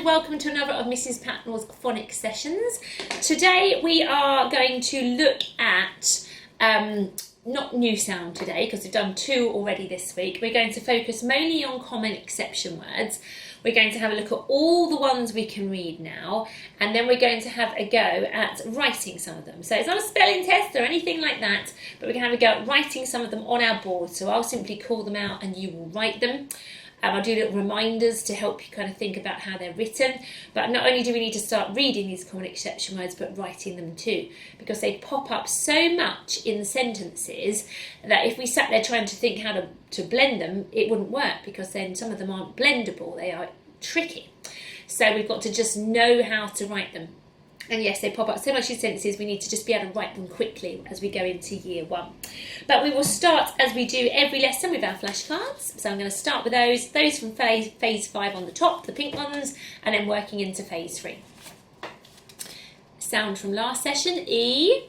welcome to another of Mrs. Patnell's phonics sessions. Today we are going to look at, not new sound today because we've done 2 already this week. We're going to focus mainly on common exception words. We're going to have a look at all the ones we can read now, and then we're going to have a go at writing some of them. So it's not a spelling test or anything like that, but we're going to have a go at writing some of them on our board. So I'll simply call them out and you will write them. I'll do little reminders to help you kind of think about how they're written. But not only do we need to start reading these common exception words, but writing them too, because they pop up so much in the sentences that if we sat there trying to think how to blend them, it wouldn't work, because then some of them aren't blendable, they are tricky. So we've got to just know how to write them. And yes, they pop up so much in sentences, we need to just be able to write them quickly as we go into year 1. But we will start, as we do every lesson, with our flashcards. So I'm going to start with those from phase 5 on the top, the pink ones, and then working into phase 3. Sound from last session, E.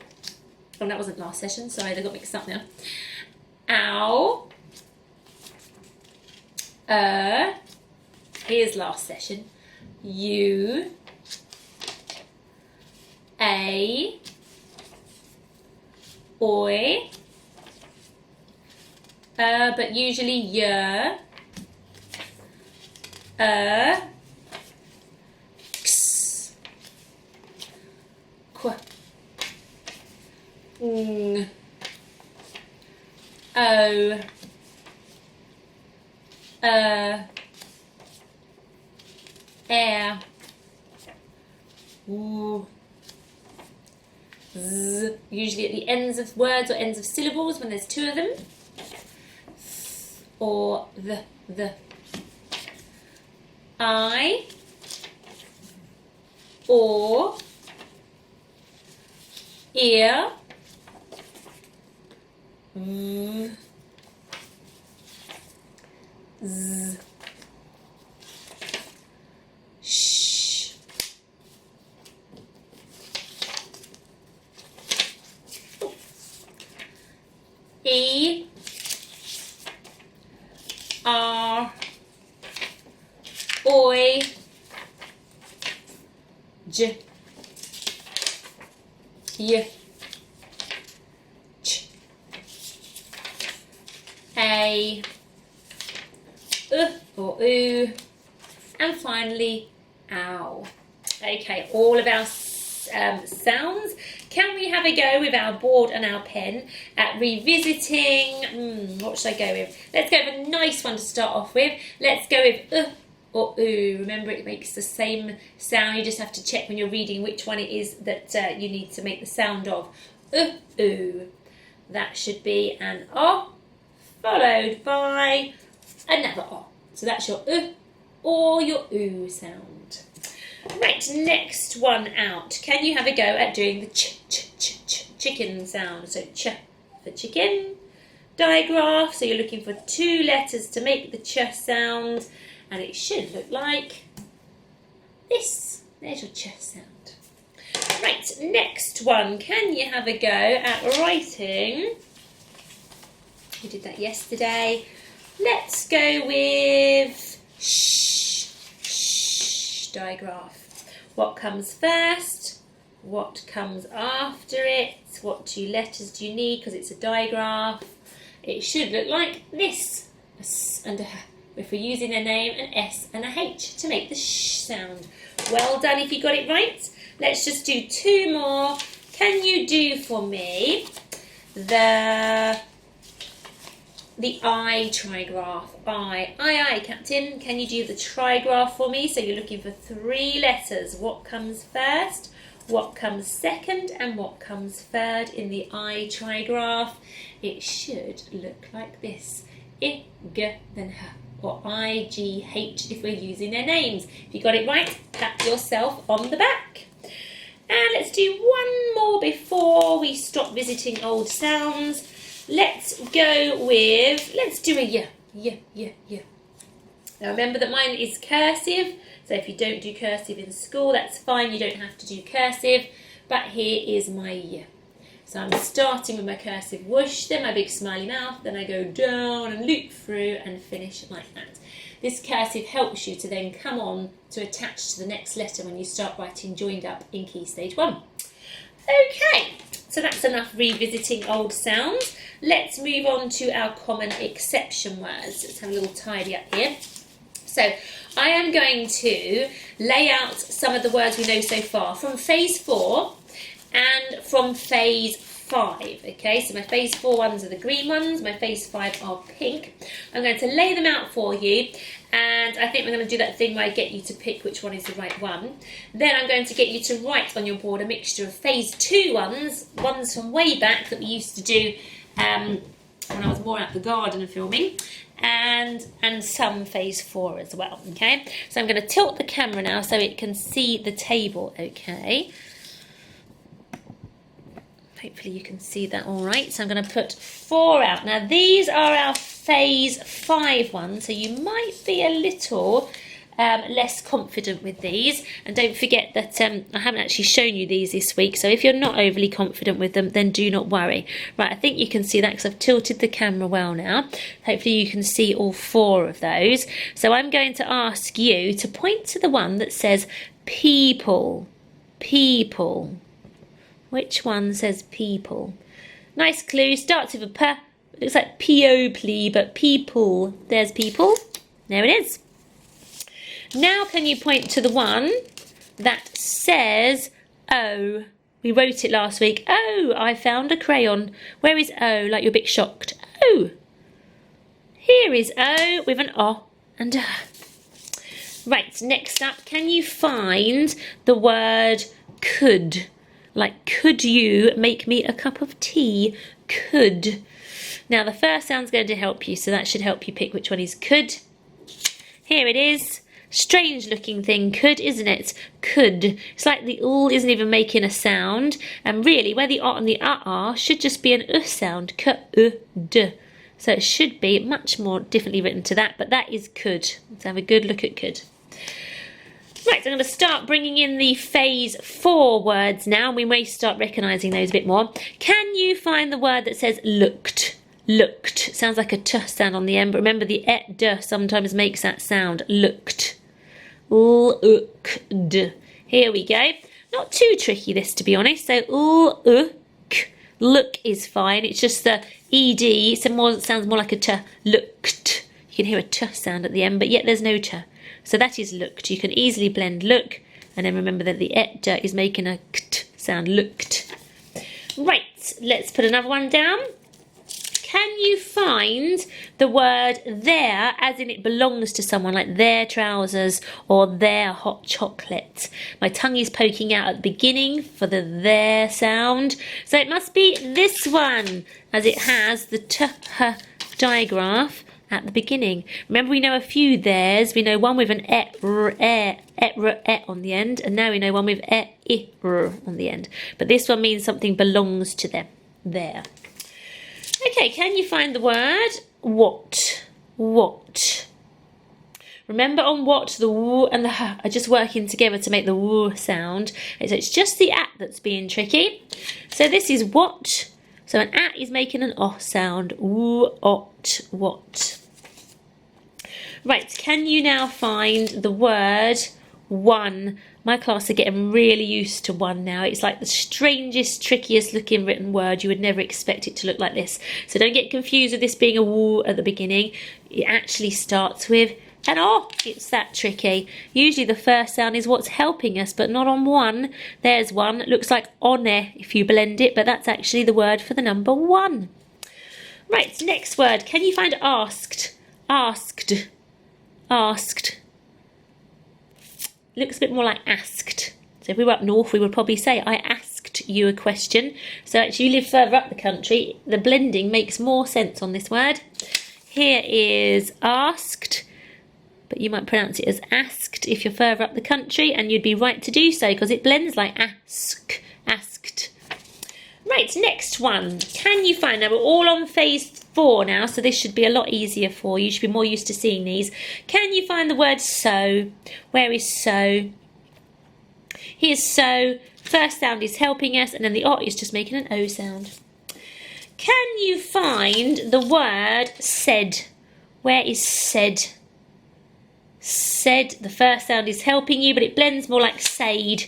Oh, that wasn't last session, sorry, they got mixed up now. Ow. Here's last session. U. A, oi, but usually y, x, qu, ng, o, air, w, z, usually at the ends of words or ends of syllables when there's 2 of them, or the, I, or, ear, v, z, sh, E, R, oi, j, y, ch, a, or oo, and finally ow. Okay, all of our sounds. Can we have a go with our board and our pen at revisiting? What should I go with? Let's go with a nice one to start off with. Let's go with or oo. Remember, it makes the same sound. You just have to check when you're reading which one it is that you need to make the sound of. Oo. That should be an o followed by another o. So that's your or your oo sound. Right, next one out. Can you have a go at doing the chicken sound? So ch for chicken. Digraph, so you're looking for 2 letters to make the ch sound, and it should look like this. There's your ch sound. Right, next one. Can you have a go at writing? We did that yesterday. Let's go with digraph. What comes first? What comes after it? What 2 letters do you need because it's a digraph? It should look like this. A s and a h. If we're using a name, an S and a H to make the sh sound. Well done if you got it right. Let's just do 2 more. Can you do for me the I trigraph? I, Captain. Can you do the trigraph for me? So you're looking for 3 letters. What comes first? What comes second? And what comes third in the I trigraph? It should look like this. I, g, then h. Or I, G, H if we're using their names. If you got it right, pat yourself on the back. And let's do 1 more before we stop visiting old sounds. Let's go with, let's do a y. Now remember that mine is cursive, so if you don't do cursive in school, that's fine, you don't have to do cursive, but here is my y. So I'm starting with my cursive whoosh, then my big smiley mouth, then I go down and loop through and finish like that. this cursive helps you to then come on to attach to the next letter when you start writing joined up in Key Stage 1. Okay, so that's enough revisiting old sounds. Let's move on to our common exception words. Let's have a little tidy up here. So I am going to lay out some of the words we know so far from phase 4 and from phase 5. Okay, so my phase 4 ones are the green ones, my phase 5 are pink. I'm going to lay them out for you, and I think we're going to do that thing where I get you to pick which one is the right one. Then I'm going to get you to write on your board a mixture of phase 2 ones from way back that we used to do when I was more out the garden and filming, and some phase 4 as well. Okay, so I'm going to tilt the camera now so it can see the table. Okay, hopefully you can see that all right. So I'm going to put 4 out. Now these are our phase 5 ones, so you might be a little less confident with these. And don't forget that I haven't actually shown you these this week, so if you're not overly confident with them, then do not worry. Right, I think you can see that because I've tilted the camera well now. Hopefully you can see all 4 of those. So I'm going to ask you to point to the one that says people. People. Which one says people? Nice clue, starts with a P. It looks like P-O-P, but people. There's people. There it is. Now can you point to the one that says O? We wrote it last week. Oh, I found a crayon. Where is O? Like you're a bit shocked. O. Here is O with an O and a. Right, next up, can you find the word could? Like, could you make me a cup of tea? Could. Now, the first sound's going to help you, so that should help you pick which one is could. Here it is. Strange looking thing, could, isn't it? Could. It's like the all isn't even making a sound. And really, where the O and the are should just be an sound. K-u-d. So it should be much more differently written to that, but that is could. Let's have a good look at could. Right, so I'm going to start bringing in the phase 4 words now. We may start recognising those a bit more. Can you find the word that says looked? Looked. Sounds like a t sound on the end, but remember the d sometimes makes that sound. Looked. Looked. Here we go. Not too tricky this, to be honest. So look is fine. It's just the ed. Sounds more like a t. Looked. You can hear a t sound at the end, but yet there's no t. So that is looked. You can easily blend look, and then remember that the et is making a kt sound. Looked. Right, let's put another one down. Can you find the word their, as in it belongs to someone, like their trousers or their hot chocolate? My tongue is poking out at the beginning for the their sound. So it must be this one, as it has the t-h digraph at the beginning. Remember, we know a few theirs. We know one with an on the end, and now we know one with on the end. But this one means something belongs to them. There. Okay, can you find the word what? What? Remember, on what, the w and the h are just working together to make the w sound. So it's just the at that's being tricky. So this is what. So an at is making an o sound. W-ot, what. Right, can you now find the word one? My class are getting really used to one now. It's like the strangest, trickiest looking written word. You would never expect it to look like this. So don't get confused with this being a w at the beginning. It actually starts with an o. It's that tricky. Usually the first sound is what's helping us, but not on one. There's one. It looks like one if you blend it, but that's actually the word for the number 1. Right, next word. Can you find asked? Asked. Asked. Looks a bit more like asked. So if we were up north, we would probably say, I asked you a question. So actually, you live further up the country, the blending makes more sense on this word. Here is asked, but you might pronounce it as asked if you're further up the country, and you'd be right to do so because it blends like ask, asked. Right, next one. Can you find, now we're all on phase 4 now, so this should be a lot easier for you. You should be more used to seeing these. Can you find the word so? Where is so? Here's so. First sound is helping us, and then the O is just making an O sound. Can you find the word said? Where is said? Said, the first sound is helping you, but it blends more like said.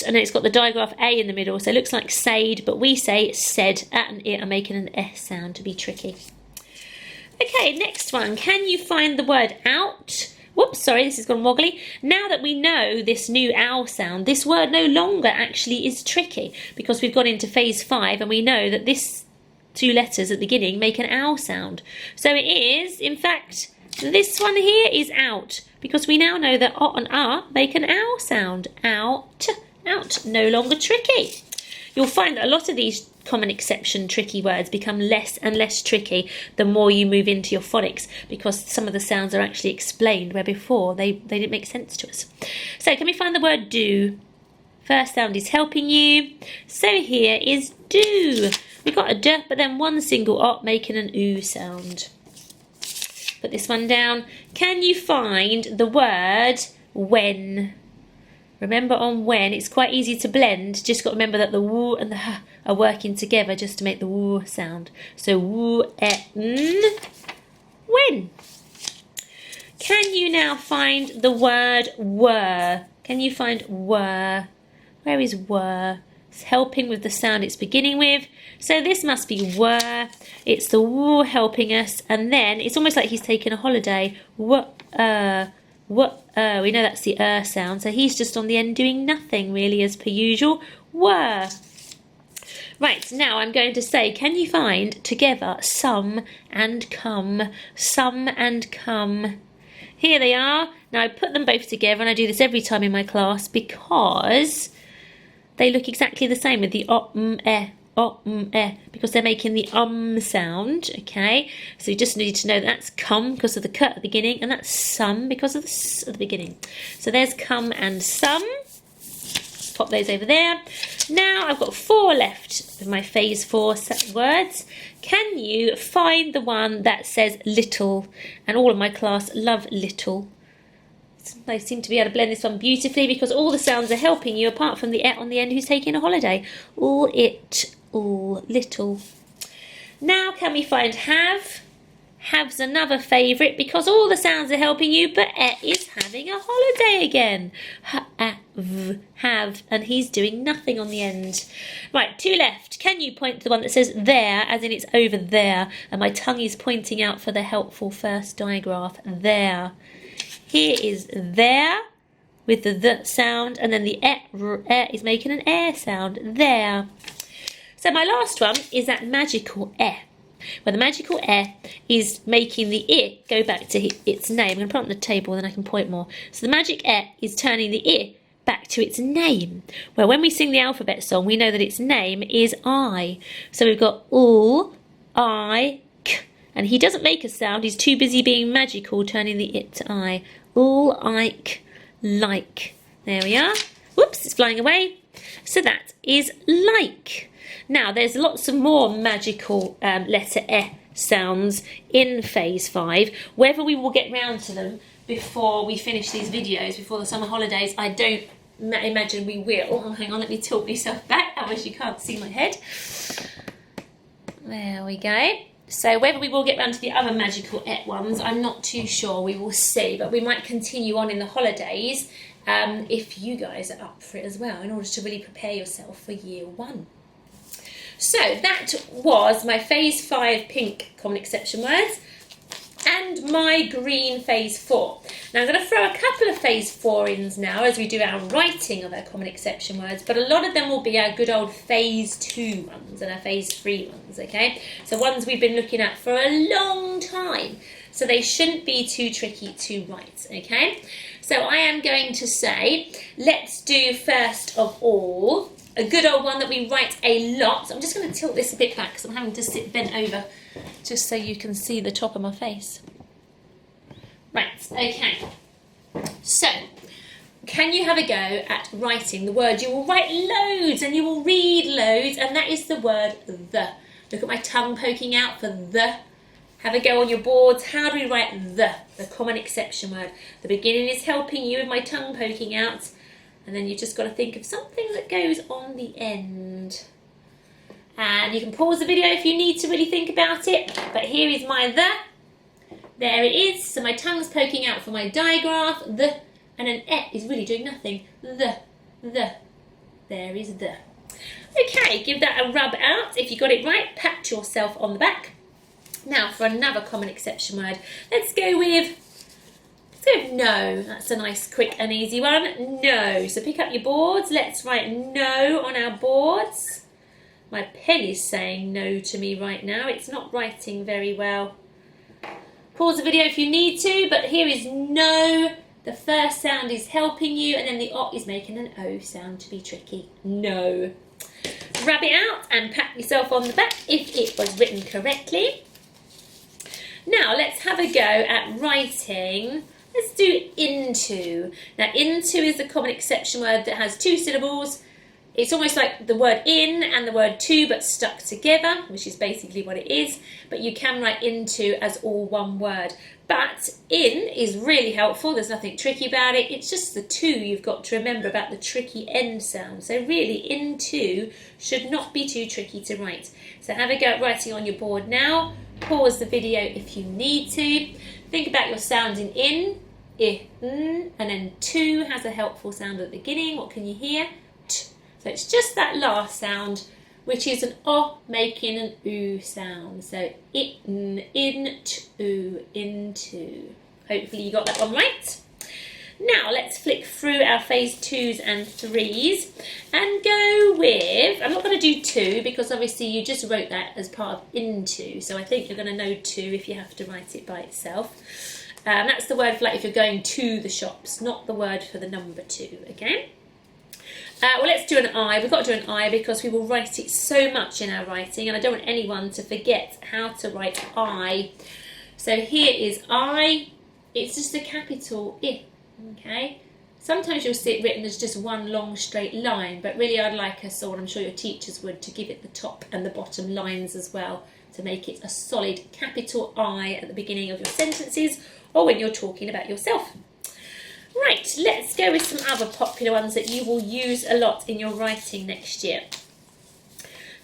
And then it's got the digraph A in the middle, so it looks like said, but we say said. At and it are making an S sound to be tricky. Okay, next one. Can you find the word out? Whoops, sorry, this has gone woggly. Now that we know this new ow sound, this word no longer actually is tricky because we've gone into phase 5 and we know that this 2 letters at the beginning make an ow sound. So it is, in fact, this one here is out because we now know that O and make an ow sound. Out, out, no longer tricky. You'll find that a lot of these common exception tricky words become less and less tricky the more you move into your phonics because some of the sounds are actually explained where before they didn't make sense to us. So can we find the word do? First sound is helping you. So here is do. We've got a d but then one single O making an oo sound. Put this one down. Can you find the word when? Remember on when, it's quite easy to blend. Just got to remember that the woo and the h are working together just to make the woo sound. So woo, n, when. Can you now find the word were? Can you find were? Where is were? It's helping with the sound it's beginning with. So this must be were. It's the woo helping us. And then it's almost like he's taking a holiday. We know that's the sound, so he's just on the end doing nothing really as per usual. Were. Right, now I'm going to say, can you find together some and come? Some and come. Here they are. Now I put them both together and I do this every time in my class because they look exactly the same with the because they're making the sound, okay? So you just need to know that's come because of the cut at the beginning, and that's some because of the s at the beginning. So there's come and some. Pop those over there. Now I've got 4 left of my phase 4 words. Can you find the one that says little? And all of my class love little. They seem to be able to blend this one beautifully because all the sounds are helping you apart from the et on the end who's taking a holiday. All it, all little. Now can we find have? Have's another favourite because all the sounds are helping you, but et is having a holiday again. Have, and he's doing nothing on the end. Right, 2 left. Can you point to the one that says there, as in it's over there, and my tongue is pointing out for the helpful first digraph, there. Here is there with the sound, and then the is making an air sound, there. So my last one is that magical where the magical is making the it go back to its name. I'm going to put it on the table, then I can point more. So the magic is turning the it back to its name, where when we sing the alphabet song, we know that its name is I. So we've got I, k. And he doesn't make a sound, he's too busy being magical, turning the it to I. Like. There we are. Whoops, it's flying away. So that is like. Now, there's lots of more magical letter sounds in phase 5. Whether we will get round to them before we finish these videos, before the summer holidays, I don't imagine we will. Oh, hang on, let me tilt myself back. I wish you can't see my head. There we go. So whether we will get round to the other magical ones, I'm not too sure. We will see, but we might continue on in the holidays if you guys are up for it as well, in order to really prepare yourself for year 1. So that was my phase 5 pink common exception words and my green phase 4. Now I'm going to throw a couple of phase 4-ins now as we do our writing of our common exception words, but a lot of them will be our good old phase 2 ones and our phase 3 ones, okay? So ones we've been looking at for a long time, so they shouldn't be too tricky to write, okay? So I am going to say, let's do first of all a good old one that we write a lot. So I'm just going to tilt this a bit back because I'm having to sit bent over just so you can see the top of my face. Right, okay. So, can you have a go at writing the word? You will write loads and you will read loads, and that is the word the. Look at my tongue poking out for the. Have a go on your boards. How do we write the common exception word? The beginning is helping you with my tongue poking out. And then you've just got to think of something that goes on the end. And you can pause the video if you need to really think about it. But here is my the. There it is. So my tongue's poking out for my digraph. The, and an e is really doing nothing. The. There is the. Okay, give that a rub out. If you got it right, pat yourself on the back. Now for another common exception word. Let's go with no. That's a nice, quick and easy one. No. So pick up your boards. Let's write no on our boards. My pen is saying no to me right now. It's not writing very well. Pause the video if you need to, but here is no. The first sound is helping you, and then the O is making an O sound to be tricky. No. Rub it out and pat yourself on the back if it was written correctly. Now let's have a go at writing. Let's do into. Now into is the common exception word that has 2 syllables. It's almost like the word in and the word to but stuck together, which is basically what it is. But you can write into as all one word. But in is really helpful. There's nothing tricky about it. It's just the to you've got to remember about the tricky end sound. So really into should not be too tricky to write. So have a go at writing on your board now. Pause the video if you need to. Think about your sounds in I, and then to has a helpful sound at the beginning. What can you hear? T. So it's just that last sound, which is an O making an oo sound. So into. Hopefully you got that one right. Now let's flick through our phase 2s and 3s and go with, I'm not going to do to because obviously you just wrote that as part of into. So I think you're going to know to if you have to write it by itself. That's the word for like if you're going to the shops, not the word for the number 2, okay? Well, let's do an I. We've got to do an I because we will write it so much in our writing, and I don't want anyone to forget how to write I. So here is I. It's just a capital I, okay? Sometimes you'll see it written as just one long straight line, but really I'd like us, or I'm sure your teachers would, to give it the top and the bottom lines as well to make it a solid capital I at the beginning of your sentences or when you're talking about yourself. Right, let's go with some other popular ones that you will use a lot in your writing next year.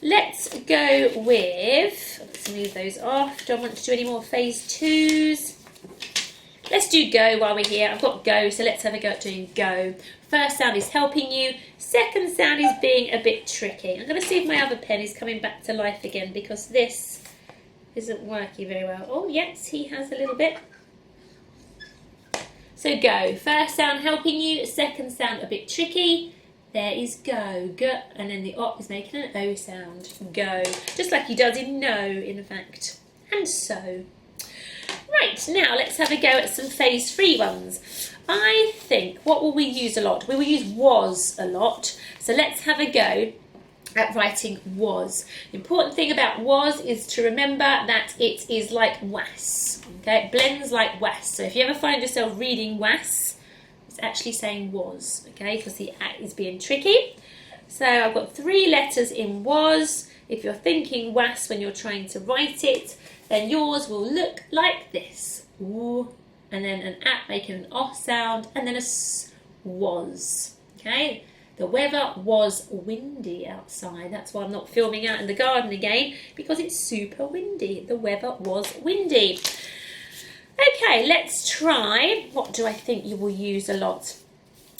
Let's go with, let's move those off. Don't want to do any more phase 2s. Let's do go while we're here. I've got go, so let's have a go at doing go. First sound is helping you. Second sound is being a bit tricky. I'm going to see if my other pen is coming back to life again because this isn't working very well. Oh, yes, he has a little bit. So go. First sound helping you. Second sound a bit tricky. There is go. Go. And then the O is making an O sound. Go. Just like he does in no, in fact. And so. Right, now let's have a go at some phase 3 ones. I think, what will we use a lot? We will use was a lot. So let's have a go at writing was. The important thing about was is to remember that it is like was. Okay, it blends like was. So if you ever find yourself reading was, it's actually saying was, okay, because the at is being tricky. So I've got 3 letters in was. If you're thinking was when you're trying to write it, then yours will look like this. Ooh, and then an at making an O sound, and then a s was. Okay, the weather was windy outside. That's why I'm not filming out in the garden again, because it's super windy. The weather was windy. Okay, let's try. What do I think you will use a lot?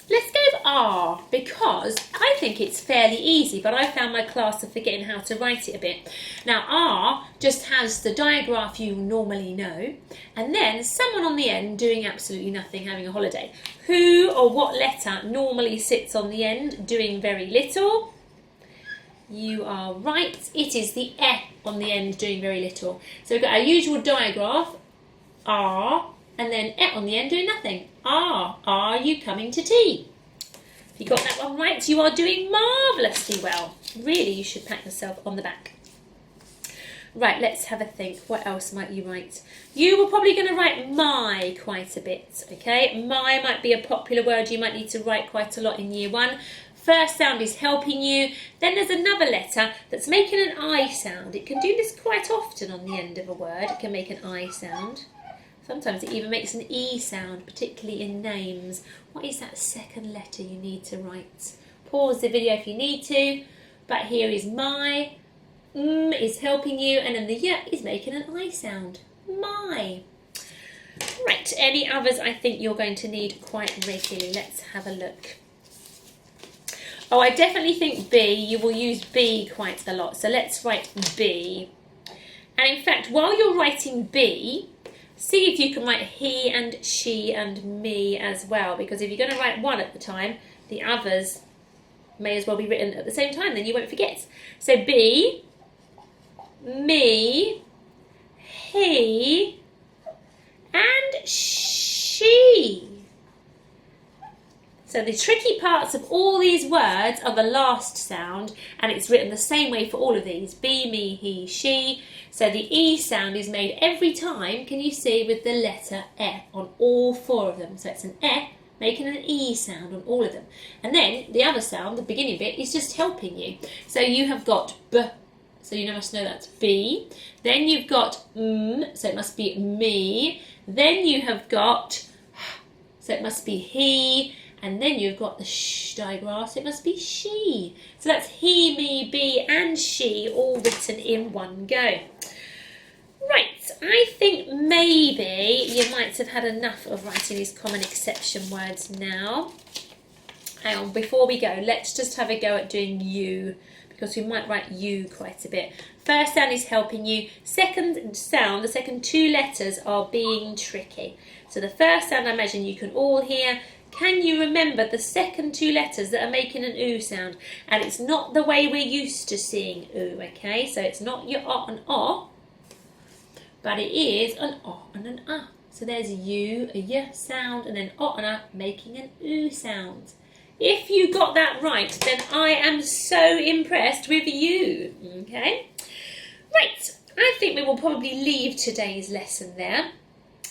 Let's go with are, because I think it's fairly easy, but I found my class are forgetting how to write it a bit. Now, are just has the digraph you normally know, and then someone on the end doing absolutely nothing, having a holiday. Who or what letter normally sits on the end, doing very little? You are right. It is the E on the end, doing very little. So we've got our usual digraph, are, and then E on the end, doing nothing. Are you coming to tea? If you got that one right, you are doing marvellously well. Really, you should pat yourself on the back. Right, let's have a think. What else might you write? You were probably going to write my quite a bit, okay? My might be a popular word you might need to write quite a lot in year 1. First sound is helping you. Then there's another letter that's making an I sound. It can do this quite often on the end of a word. It can make an I sound. Sometimes it even makes an E sound, particularly in names. What is that second letter you need to write? Pause the video if you need to. But here is my. Is helping you, and then the Y is making an I sound. My. Right, any others I think you're going to need quite regularly? Let's have a look. Oh, I definitely think B, you will use B quite a lot. So let's write B. And in fact, while you're writing B, see if you can write he and she and me as well. Because if you're going to write one at the time, the others may as well be written at the same time, then you won't forget. So B, me, he, and she. So the tricky parts of all these words are the last sound, and it's written the same way for all of these. Be, me, he, she. So the E sound is made every time, can you see, with the letter E on all 4 of them. So it's an E making an E sound on all of them. And then the other sound, the beginning bit, is just helping you. So you have got B, so you must know that's B. Then you've got M, so it must be me. Then you have got, so it must be he. And then you've got the sh digraphs, it must be she. So that's he, me, be, and she, all written in one go. Right, I think maybe you might have had enough of writing these common exception words now. Hang on, before we go, let's just have a go at doing you, because we might write you quite a bit. First sound is helping you. Second sound, the second 2 letters are being tricky. So the first sound I imagine you can all hear. Can you remember the second 2 letters that are making an oo sound? And it's not the way we're used to seeing oo, okay? So it's not your o and o, but it is an o and an ah. So there's you, a y sound, and then o and a making an oo sound. If you got that right, then I am so impressed with you, okay? Right, I think we will probably leave today's lesson there.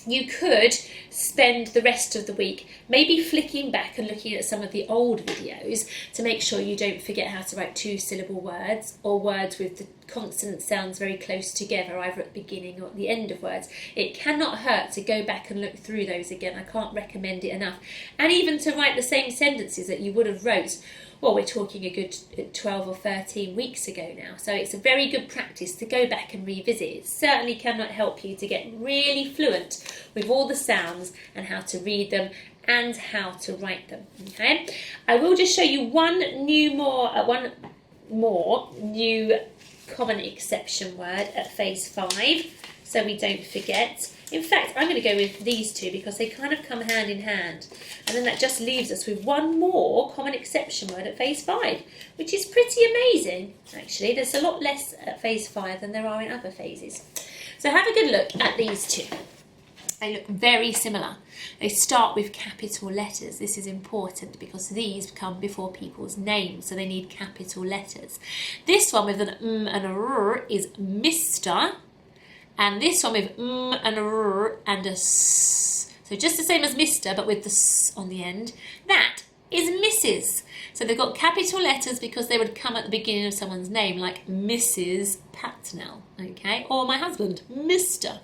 You could spend the rest of the week maybe flicking back and looking at some of the old videos to make sure you don't forget how to write 2-syllable words or words with the consonant sounds very close together, either at the beginning or at the end of words. It cannot hurt to go back and look through those again. I can't recommend it enough. And even to write the same sentences that you would have wrote, well, we're talking a good 12 or 13 weeks ago now. So it's a very good practice to go back and revisit. It certainly cannot help you to get really fluent with all the sounds and how to read them and how to write them. Okay, I will just show you one more new common exception word at phase 5, so we don't forget. In fact, I'm going to go with these 2 because they kind of come hand in hand. And then that just leaves us with one more common exception word at phase 5, which is pretty amazing, actually. There's a lot less at phase 5 than there are in other phases. So have a good look at these 2. They look very similar. They start with capital letters. This is important because these come before people's names, so they need capital letters. This one with an and a r is Mr. And this one with and a r and a s. So just the same as Mr, but with the s on the end. That is Mrs. So they've got capital letters because they would come at the beginning of someone's name, like Mrs. Patnell, okay? Or my husband, Mr.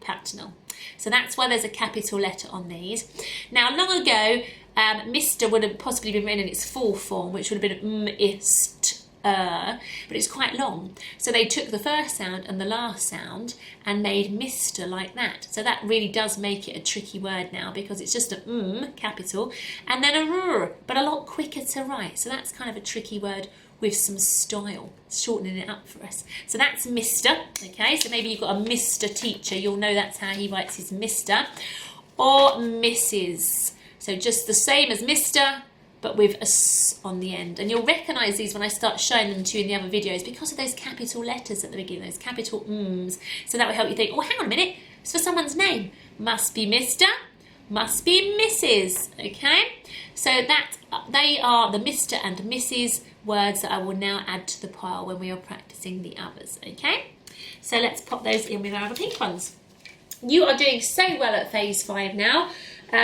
Patnell. So that's why there's a capital letter on these. Now, long ago, Mr would have possibly been written in its full form, which would have been ist, but it's quite long. So they took the first sound and the last sound and made Mr like that. So that really does make it a tricky word now because it's just a capital and then a r, but a lot quicker to write. So that's kind of a tricky word with some style, shortening it up for us. So that's Mr, okay? So maybe you've got a Mr teacher, you'll know that's how he writes his Mr. Or Mrs. So just the same as Mr, but with a s on the end. And you'll recognise these when I start showing them to you in the other videos because of those capital letters at the beginning, those capital M's. So that will help you think, oh, hang on a minute, it's for someone's name. Must be Mr, must be Mrs, okay? So that they are the Mr and Mrs words that I will now add to the pile when we are practicing the others, okay? So let's pop those in with our other pink ones. You are doing so well at phase 5 now.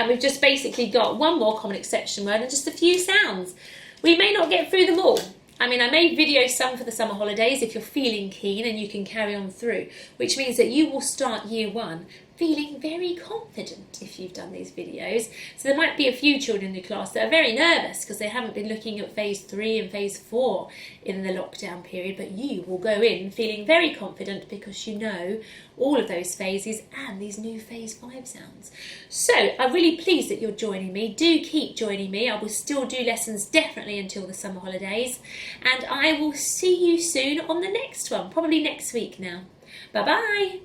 We've just basically got one more common exception word and just a few sounds. We may not get through them all. I mean, I made videos some for the summer holidays if you're feeling keen and you can carry on through, which means that you will start year 1 feeling very confident if you've done these videos. So there might be a few children in your class that are very nervous because they haven't been looking at phase 3 and phase 4 in the lockdown period, but you will go in feeling very confident because you know all of those phases and these new phase 5 sounds. So I'm really pleased that you're joining me. Do keep joining me. I will still do lessons definitely until the summer holidays, and I will see you soon on the next one, probably next week now. Bye bye.